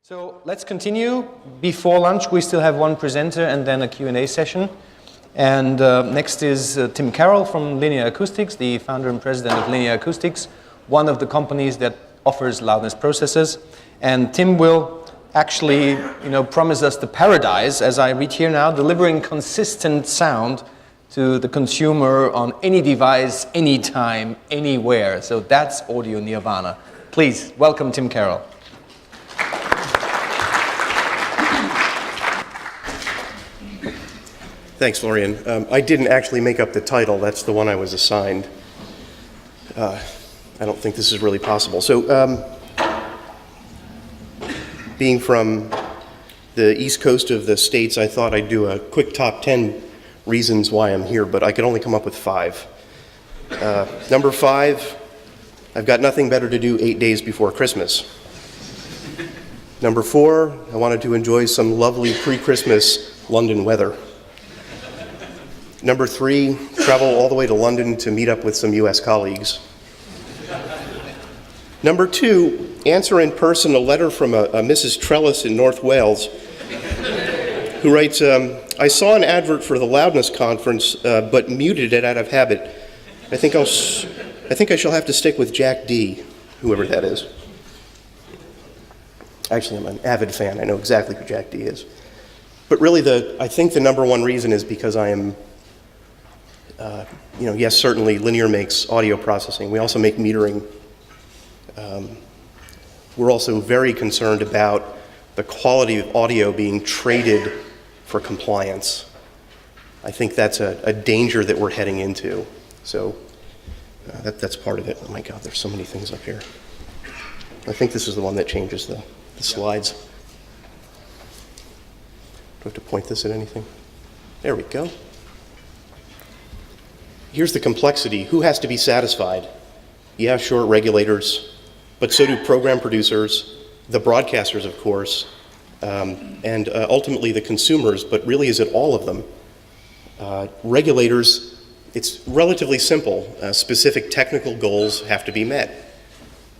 So let's continue. Before lunch, we still have one presenter and then a Q&A session. And next is Tim Carroll from Linear Acoustics, the founder and president of Linear Acoustics, one of the companies that offers loudness processors. And Tim will actually, promise us the paradise, as I read here now, delivering consistent sound to the consumer on any device, anytime, anywhere. So that's audio nirvana. Please welcome Tim Carroll. Thanks, Florian. I didn't actually make up the title. That's the one I was assigned. I don't think this is really possible. So, being from the East Coast of the States, I thought I'd do a quick top 10 reasons why I'm here, but I could only come up with 5. Number 5, I've got nothing better to do 8 days before Christmas. Number 4, I wanted to enjoy some lovely pre-Christmas London weather. Number 3, travel all the way to London to meet up with some US colleagues. Number 2, answer in person a letter from a Mrs. Trellis in North Wales, who writes, I saw an advert for the loudness conference, but muted it out of habit. I think I shall have to stick with Jack D, whoever that is. Actually, I'm an avid fan. I know exactly who Jack D is. But really, I think the number one reason is because I am yes, certainly Linear makes audio processing. We also make metering. We're also very concerned about the quality of audio being traded for compliance. I think that's a danger that we're heading into. So that's part of it. Oh my God, there's so many things up here. I think this is the one that changes the slides. Do I have to point this at anything? There we go. Here's the complexity. Who has to be satisfied? Yeah, sure, regulators, but so do program producers, the broadcasters, of course, and ultimately the consumers, but really is it all of them? Regulators, it's relatively simple. Specific technical goals have to be met.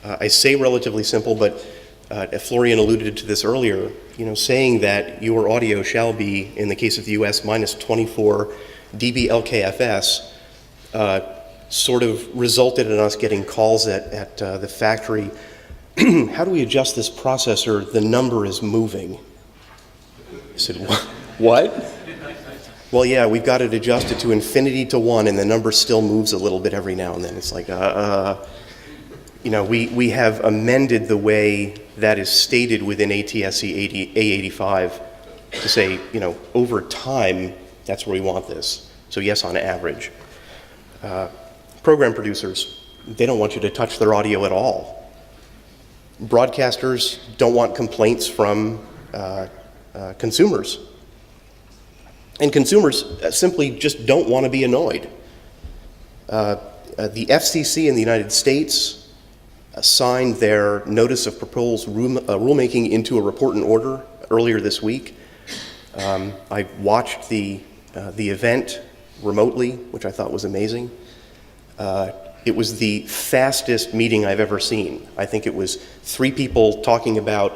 I say relatively simple, but Florian alluded to this earlier, saying that your audio shall be, in the case of the US, minus 24 dB LKFS, sort of resulted in us getting calls at the factory. How do we adjust this processor? The number is moving. I said, what? Well, yeah, we've got it adjusted to infinity to 1, and the number still moves a little bit every now and then. It's like, we have amended the way that is stated within ATSC A85 to say, over time, that's where we want this. So yes, on average. Program producers, they don't want you to touch their audio at all. Broadcasters don't want complaints from consumers. And consumers simply just don't want to be annoyed. The FCC in the United States signed their notice of proposed rulemaking into a report and order earlier this week. I watched the event remotely, which I thought was amazing. It was the fastest meeting I've ever seen. I think it was 3 people talking about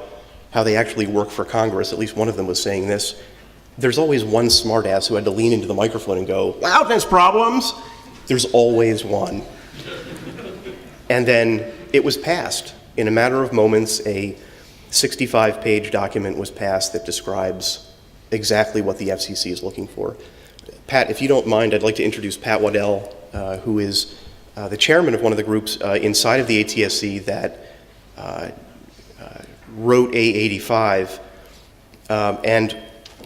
how they actually work for Congress. At least one of them was saying this. There's always one smartass who had to lean into the microphone and go, loudness problems! There's always one. And then it was passed. In a matter of moments, a 65-page document was passed that describes exactly what the FCC is looking for. Pat, if you don't mind, I'd like to introduce Pat Waddell, who is the chairman of one of the groups inside of the ATSC that wrote A85. And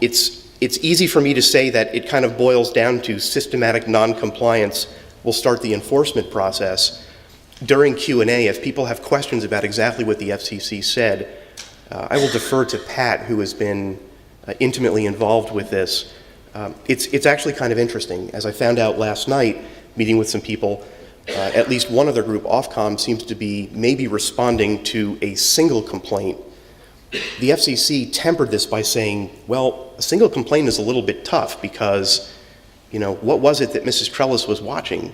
it's easy for me to say that it kind of boils down to systematic non-compliance will start the enforcement process. During Q&A, if people have questions about exactly what the FCC said, I will defer to Pat, who has been intimately involved with this. It's actually kind of interesting. As I found out last night, meeting with some people, at least one other group, Ofcom, seems to be maybe responding to a single complaint. The FCC tempered this by saying, well, a single complaint is a little bit tough because, what was it that Mrs. Trellis was watching?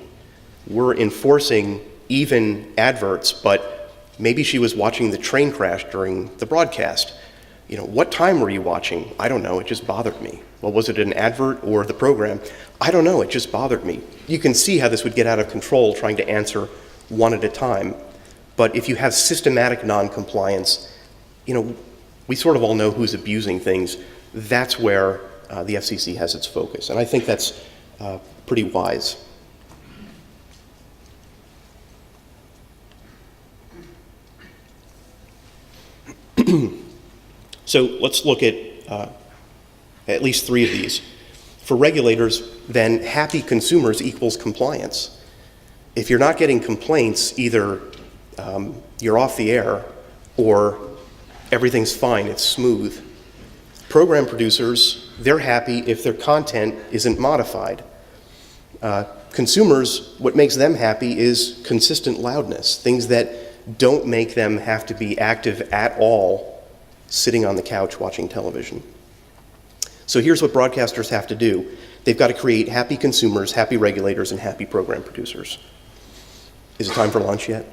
We're enforcing even adverts, but maybe she was watching the train crash during the broadcast. what time were you watching? I don't know, it just bothered me. Well, was it an advert or the program? I don't know, it just bothered me. You can see how this would get out of control trying to answer one at a time. But if you have systematic non-compliance, we sort of all know who's abusing things. That's where the FCC has its focus. And I think that's pretty wise. So let's look at least three of these. For regulators, then happy consumers equals compliance. If you're not getting complaints, either you're off the air or everything's fine, it's smooth. Program producers, they're happy if their content isn't modified. Consumers, what makes them happy is consistent loudness, things that don't make them have to be active at all sitting on the couch watching television. So here's what broadcasters have to do. They've got to create happy consumers, happy regulators, and happy program producers. Is it time for lunch yet?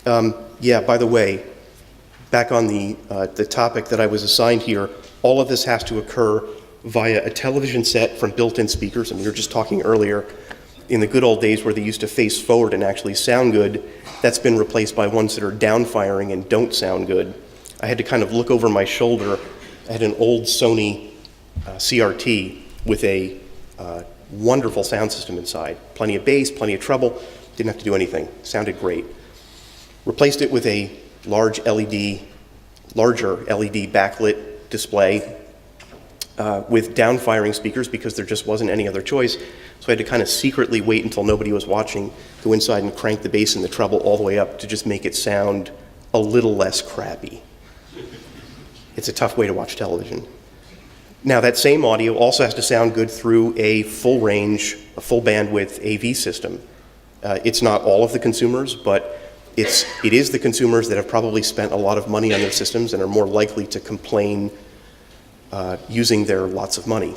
Yeah, by the way, back on the topic that I was assigned here, all of this has to occur via a television set from built-in speakers. And we were just talking earlier, in the good old days where they used to face forward and actually sound good, that's been replaced by ones that are down-firing and don't sound good. I had to kind of look over my shoulder. I had an old Sony CRT with a wonderful sound system inside. Plenty of bass, plenty of treble, didn't have to do anything. Sounded great. Replaced it with a larger LED backlit display with down-firing speakers because there just wasn't any other choice. So I had to kind of secretly wait until nobody was watching, go inside and crank the bass and the treble all the way up to just make it sound a little less crappy. It's a tough way to watch television. Now that same audio also has to sound good through a full range, a full bandwidth AV system. It's not all of the consumers, but it is the consumers that have probably spent a lot of money on their systems and are more likely to complain using their lots of money.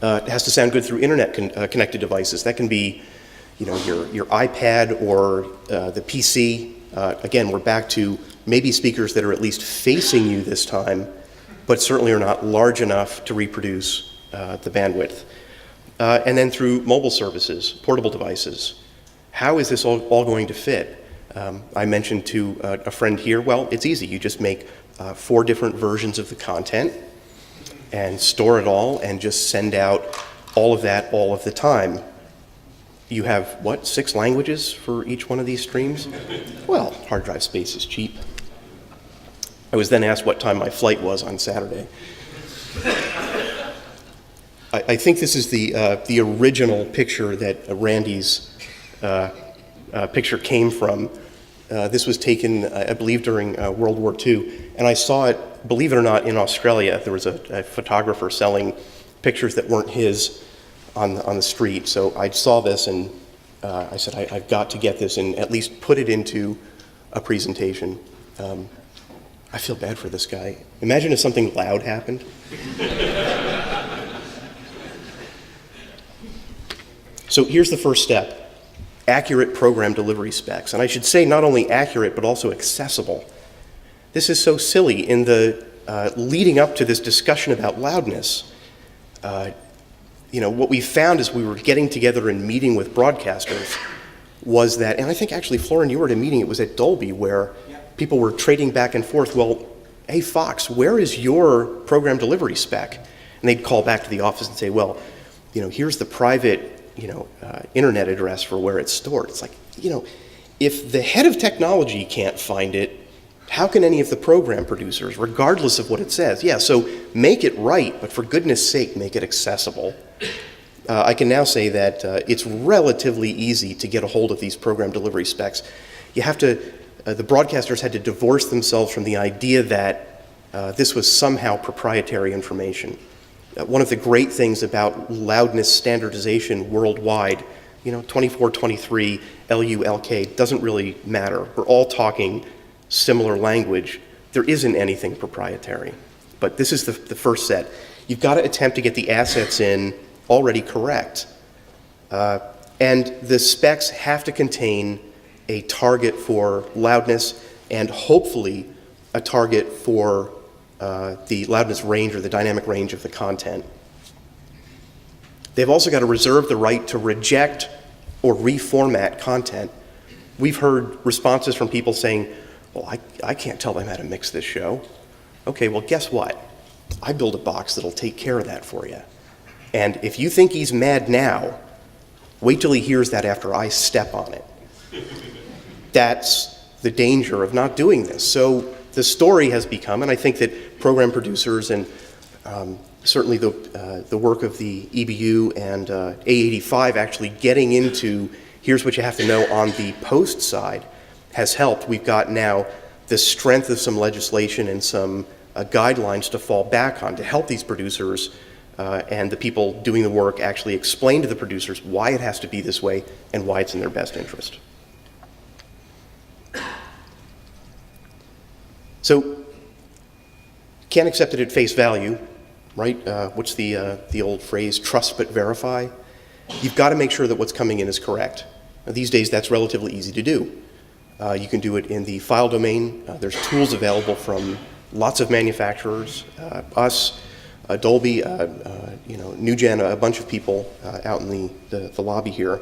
It has to sound good through internet connected devices. That can be, your iPad or the PC. Again, we're back to maybe speakers that are at least facing you this time, but certainly are not large enough to reproduce the bandwidth. And then through mobile services, portable devices. How is this all going to fit? I mentioned to a friend here, well, it's easy. You just make 4 different versions of the content and store it all and just send out all of that all of the time. You have, 6 languages for each one of these streams? Well, hard drive space is cheap. I was then asked what time my flight was on Saturday. I think this is the original picture that Randy's picture came from. This was taken, I believe, during World War II. And I saw it, believe it or not, in Australia. There was a photographer selling pictures that weren't his on the street. So I saw this and I said, I've got to get this and at least put it into a presentation. I feel bad for this guy. Imagine if something loud happened. So here's the first step. Accurate program delivery specs. And I should say not only accurate, but also accessible. This is so silly. In the leading up to this discussion about loudness, what we found as we were getting together and meeting with broadcasters was that, and I think actually, Florin, you were at a meeting, it was at Dolby, where people were trading back and forth, well, hey, Fox, where is your program delivery spec? And they'd call back to the office and say, well, here's the private internet address for where it's stored. It's like, if the head of technology can't find it, how can any of the program producers, regardless of what it says? Yeah, so make it right, but for goodness sake, make it accessible. I can now say that it's relatively easy to get a hold of these program delivery specs. You have to, the broadcasters had to divorce themselves from the idea that this was somehow proprietary information. One of the great things about loudness standardization worldwide, 2423, LULK, doesn't really matter. We're all talking similar language. There isn't anything proprietary. But this is the first set. You've got to attempt to get the assets in already correct. And the specs have to contain a target for loudness and hopefully a target for the loudness range or the dynamic range of the content. They've also got to reserve the right to reject or reformat content. We've heard responses from people saying, well, I can't tell them how to mix this show. Okay, well, guess what? I build a box that'll take care of that for you. And if you think he's mad now, wait till he hears that after I step on it. That's the danger of not doing this. So the story has become, and I think that program producers and certainly the work of the EBU and A85 actually getting into here's what you have to know on the post side has helped. We've got now the strength of some legislation and some guidelines to fall back on to help these producers and the people doing the work actually explain to the producers why it has to be this way and why it's in their best interest. So, can't accept it at face value, right? What's the old phrase, trust but verify? You've got to make sure that what's coming in is correct. Now, these days, that's relatively easy to do. You can do it in the file domain. There's tools available from lots of manufacturers, us, Dolby, NewGen, a bunch of people out in the lobby here.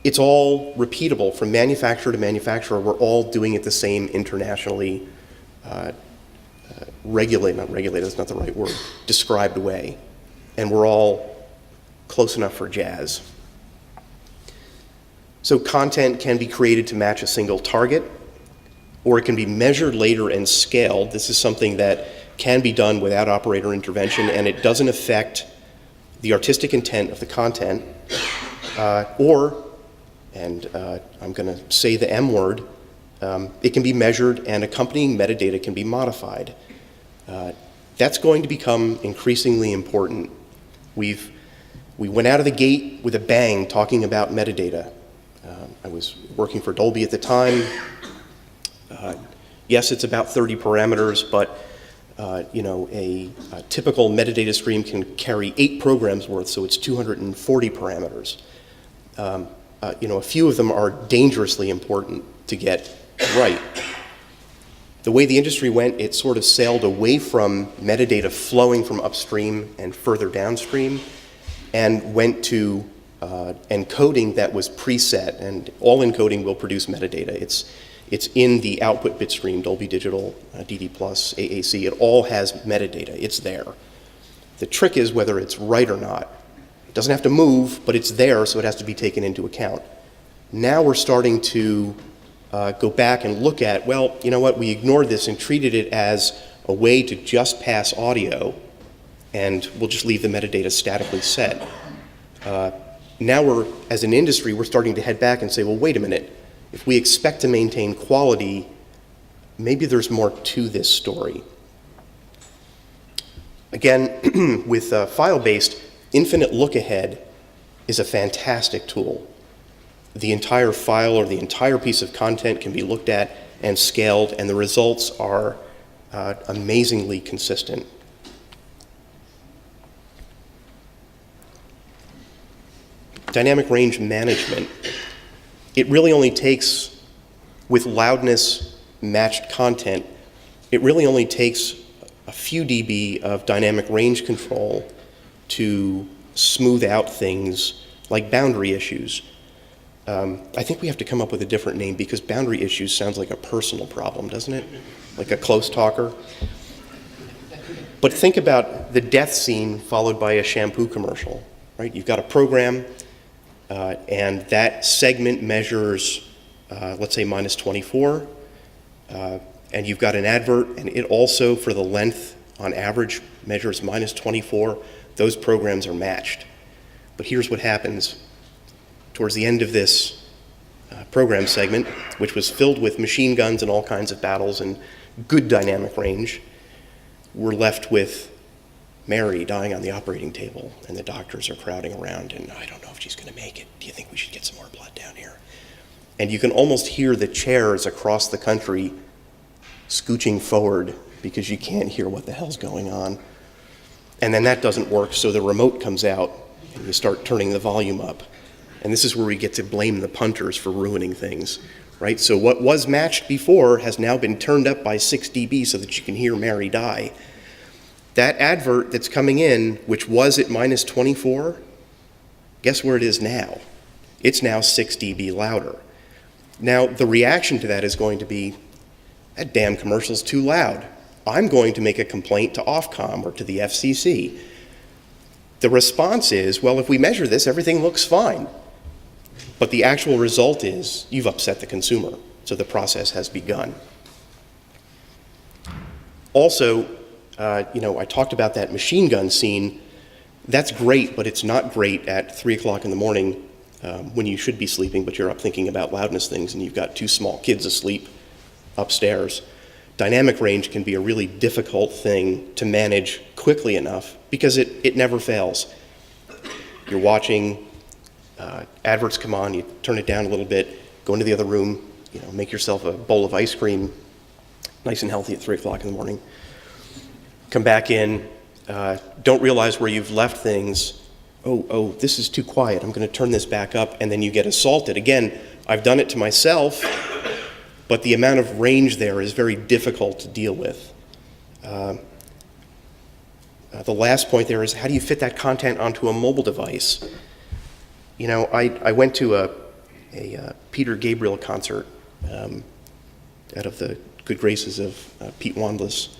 It's all repeatable from manufacturer to manufacturer. We're all doing it the same internationally not regulated, that's not the right word, described way. And we're all close enough for jazz. So content can be created to match a single target, or it can be measured later and scaled. This is something that can be done without operator intervention, and it doesn't affect the artistic intent of the content, I'm going to say the M word, it can be measured and accompanying metadata can be modified. That's going to become increasingly important. We went out of the gate with a bang talking about metadata. I was working for Dolby at the time. Yes, it's about 30 parameters, but a typical metadata stream can carry 8 programs worth, so it's 240 parameters. A few of them are dangerously important to get right. The way the industry went, it sort of sailed away from metadata flowing from upstream and further downstream and went to encoding that was preset, and all encoding will produce metadata. It's in the output bit stream, Dolby Digital, DD+, AAC, it all has metadata, it's there. The trick is whether it's right or not. It doesn't have to move, but it's there, so it has to be taken into account. Now we're starting to go back and look at, well, you know what, we ignored this and treated it as a way to just pass audio, and we'll just leave the metadata statically set. Now as an industry, we're starting to head back and say, well, wait a minute. If we expect to maintain quality, maybe there's more to this story. Again, with file-based, infinite look-ahead is a fantastic tool. The entire file or the entire piece of content can be looked at and scaled, and the results are amazingly consistent. Dynamic range management. It really only takes, with loudness matched content, it really only takes a few dB of dynamic range control to smooth out things like boundary issues. I think we have to come up with a different name because boundary issues sounds like a personal problem, doesn't it? Like a close talker. But think about the death scene followed by a shampoo commercial, right? You've got a program, and that segment measures, let's say, -24, and you've got an advert, and it also, for the length, on average, measures -24. Those programs are matched. But here's what happens. Towards the end of this program segment, which was filled with machine guns and all kinds of battles and good dynamic range, we're left with Mary dying on the operating table, and the doctors are crowding around, and I don't know if she's going to make it. Do you think we should get some more blood down here? And you can almost hear the chairs across the country scooching forward because you can't hear what the hell's going on. And then that doesn't work, so the remote comes out, and you start turning the volume up. And this is where we get to blame the punters for ruining things, right? So what was matched before has now been turned up by 6 dB so that you can hear Mary die. That advert that's coming in, which was at minus 24, guess where it is now? It's now 6 dB louder. Now, the reaction to that is going to be, that damn commercial's too loud. I'm going to make a complaint to Ofcom or to the FCC. The response is, well, if we measure this, everything looks fine. But the actual result is, you've upset the consumer, so the process has begun. Also, I talked about that machine gun scene. That's great, but it's not great at 3 o'clock in the morning when you should be sleeping, but you're up thinking about loudness things and you've got 2 small kids asleep upstairs. Dynamic range can be a really difficult thing to manage quickly enough because it never fails. You're watching, adverts come on, you turn it down a little bit, go into the other room, make yourself a bowl of ice cream, nice and healthy at 3 o'clock in the morning. Come back in, don't realize where you've left things. Oh, this is too quiet. I'm going to turn this back up, and then you get assaulted. Again, I've done it to myself, but the amount of range there is very difficult to deal with. The last point there is, how do you fit that content onto a mobile device? I went to a Peter Gabriel concert out of the good graces of Pete Wandless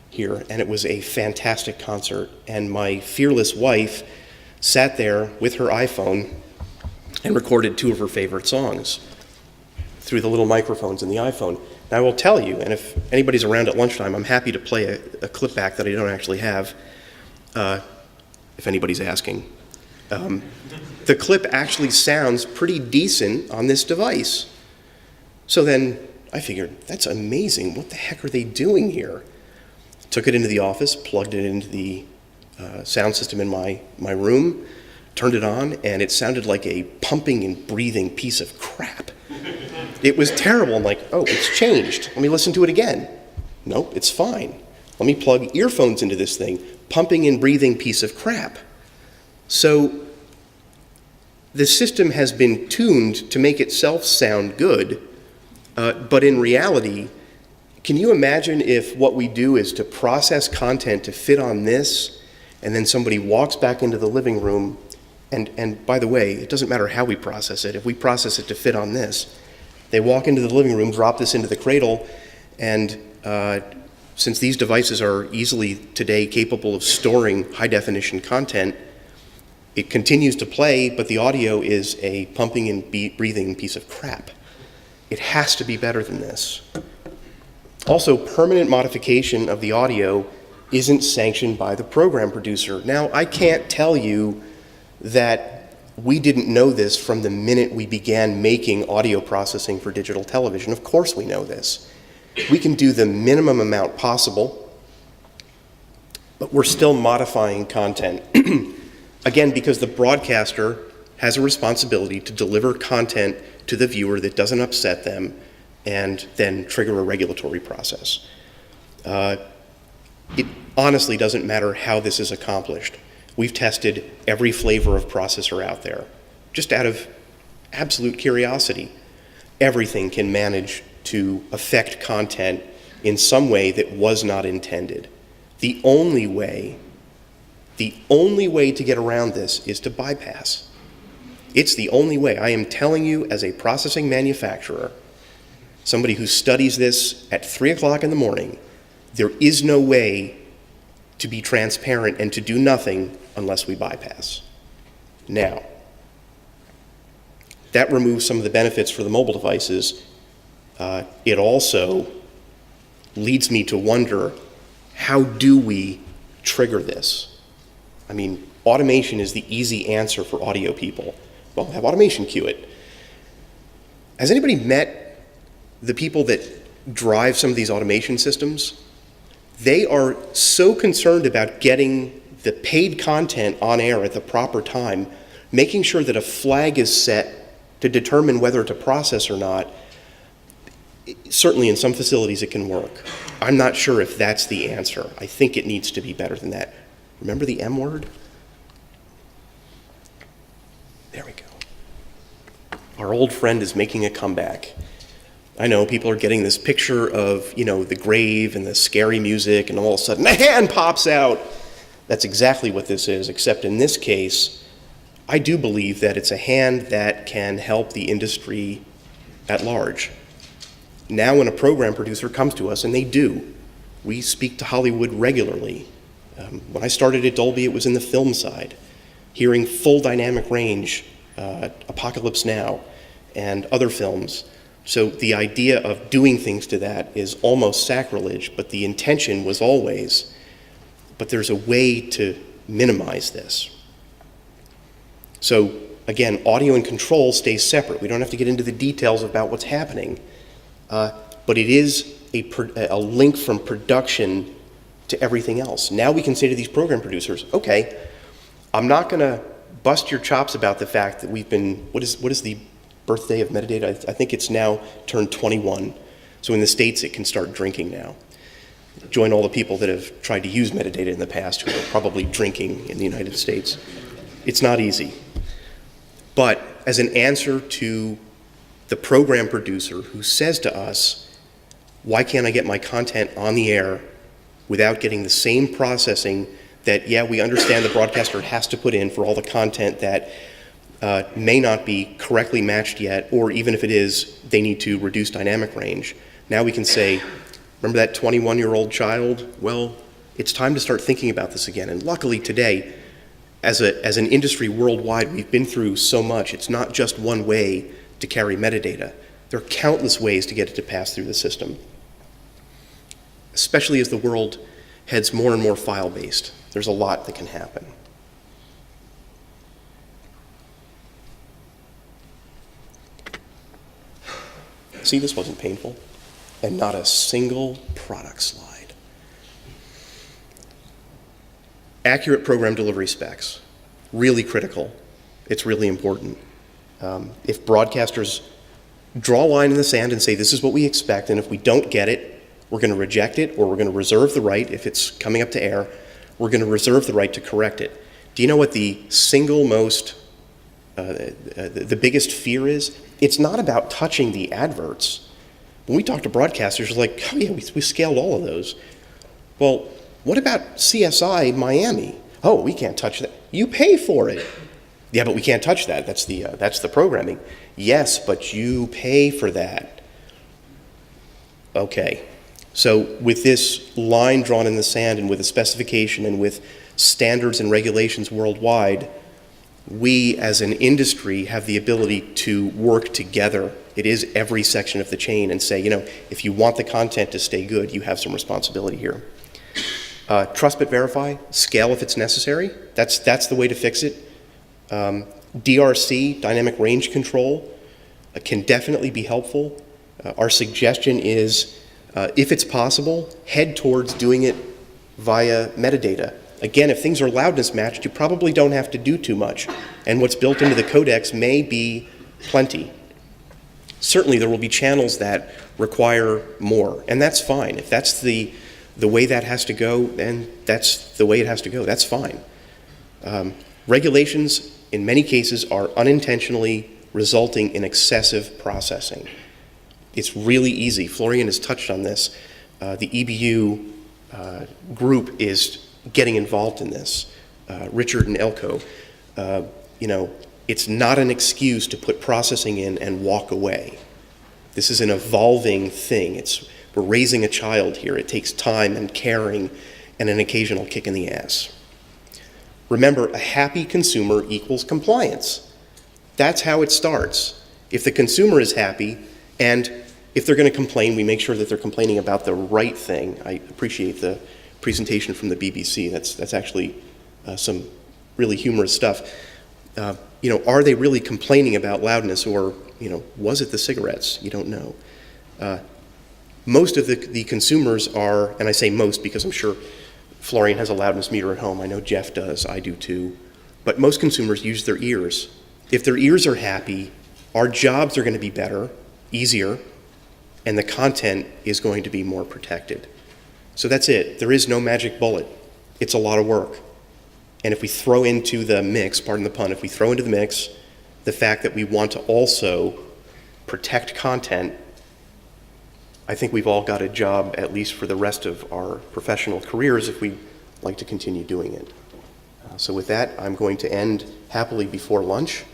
here, and it was a fantastic concert. And my fearless wife sat there with her iPhone and recorded 2 of her favorite songs through the little microphones in the iPhone. And I will tell you, and if anybody's around at lunchtime, I'm happy to play a clip back that I don't actually have, if anybody's asking. The clip actually sounds pretty decent on this device. So then I figured, that's amazing. What the heck are they doing here? Took it into the office, plugged it into the sound system in my room, turned it on, and it sounded like a pumping and breathing piece of crap. It was terrible. I'm like, oh, it's changed. Let me listen to it again. Nope, it's fine. Let me plug earphones into this thing. Pumping and breathing piece of crap. So the system has been tuned to make itself sound good, but in reality, can you imagine if what we do is to process content to fit on this, and then somebody walks back into the living room, and by the way, it doesn't matter how we process it. If we process it to fit on this, they walk into the living room, drop this into the cradle, and since these devices are easily today capable of storing high-definition content, it continues to play, but the audio is a pumping and breathing piece of crap. It has to be better than this. Also, permanent modification of the audio isn't sanctioned by the program producer. Now, I can't tell you that we didn't know this from the minute we began making audio processing for digital television. Of course we know this. We can do the minimum amount possible, but we're still modifying content. Again, because the broadcaster has a responsibility to deliver content to the viewer that doesn't upset them and then trigger a regulatory process. It honestly doesn't matter how this is accomplished. We've tested every flavor of processor out there, just out of absolute curiosity. Everything can manage to affect content in some way that was not intended. The only way to get around this is to bypass. It's the only way. I am telling you, as a processing manufacturer, somebody who studies this at 3 o'clock in the morning, there is no way to be transparent and to do nothing unless we bypass. Now, that removes some of the benefits for the mobile devices. It also leads me to wonder, how do we trigger this? I mean, automation is the easy answer for audio people. Well, have automation queue it. Has anybody met the people that drive some of these automation systems? They are so concerned about getting the paid content on air at the proper time, making sure that a flag is set to determine whether to process or not. Certainly in some facilities it can work. I'm not sure if that's the answer. I think it needs to be better than that. Remember the M word? There we go. Our old friend is making a comeback. I know people are getting this picture of, the grave and the scary music, and all of a sudden a hand pops out. That's exactly what this is, except in this case, I do believe that it's a hand that can help the industry at large. Now when a program producer comes to us, and they do, we speak to Hollywood regularly. When I started at Dolby, it was in the film side, hearing full dynamic range, Apocalypse Now, and other films. So the idea of doing things to that is almost sacrilege, but the intention was always, but there's a way to minimize this. So again, audio and control stays separate. We don't have to get into the details about what's happening, but it is a link from production to everything else. Now we can say to these program producers, okay, I'm not gonna bust your chops about the fact that we've been, what is the Birthday of Metadata? I think it's now turned 21. So in the States, it can start drinking now. Join all the people that have tried to use metadata in the past who are probably drinking in the United States. It's not easy. But as an answer to the program producer who says to us, why can't I get my content on the air without getting the same processing that, yeah, we understand the broadcaster has to put in for all the content that may not be correctly matched yet, or even if it is, they need to reduce dynamic range. Now we can say, remember that 21-year-old child? Well, it's time to start thinking about this again. And luckily today, as an industry worldwide, we've been through so much. It's not just one way to carry metadata. There are countless ways to get it to pass through the system, especially as the world heads more and more file-based. There's a lot that can happen. See, this wasn't painful, and not a single product slide. Accurate program delivery specs, really critical. It's really important. If broadcasters draw a line in the sand and say, this is what we expect, and if we don't get it, we're going to reject it, or we're going to reserve the right, if it's coming up to air, we're going to reserve the right to correct it. Do you know what the single most, the biggest fear is? It's not about touching the adverts. When we talk to broadcasters, they're like, oh yeah, we scaled all of those. Well, what about CSI Miami? Oh, we can't touch that. You pay for it. Yeah, but we can't touch that. That's the programming. Yes, but you pay for that. Okay. So with this line drawn in the sand and with a specification and with standards and regulations worldwide, we as an industry have the ability to work together. It is every section of the chain and say, if you want the content to stay good, you have some responsibility here. Trust but verify, scale if it's necessary. That's the way to fix it. DRC, dynamic range control, can definitely be helpful. Our suggestion is, if it's possible, head towards doing it via metadata. Again, if things are loudness matched, you probably don't have to do too much, and what's built into the codecs may be plenty. Certainly there will be channels that require more, and that's fine. If that's the way that has to go, then that's the way it has to go. That's fine. Regulations, in many cases, are unintentionally resulting in excessive processing. It's really easy. Florian has touched on this. The EBU group is getting involved in this. Richard and Elko, it's not an excuse to put processing in and walk away. This is an evolving thing. We're raising a child here. It takes time and caring and an occasional kick in the ass. Remember, a happy consumer equals compliance. That's how it starts. If the consumer is happy, and if they're going to complain, we make sure that they're complaining about the right thing. I appreciate the presentation from the BBC. That's actually some really humorous stuff. Are they really complaining about loudness, or was it the cigarettes? You don't know. Most of the consumers are, and I say most because I'm sure Florian has a loudness meter at home. I know Jeff does. I do too. But most consumers use their ears. If their ears are happy, our jobs are going to be better, easier, and the content is going to be more protected. So that's it. There is no magic bullet. It's a lot of work. And if we throw into the mix, pardon the pun, if we throw into the mix the fact that we want to also protect content, I think we've all got a job, at least for the rest of our professional careers, if we like to continue doing it. So with that, I'm going to end happily before lunch.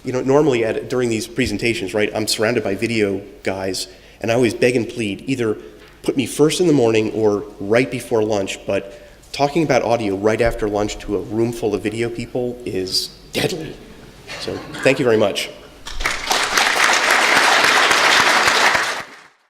You know, normally during these presentations, right, I'm surrounded by video guys, and I always beg and plead, either put me first in the morning or right before lunch, but talking about audio right after lunch to a room full of video people is deadly. So thank you very much.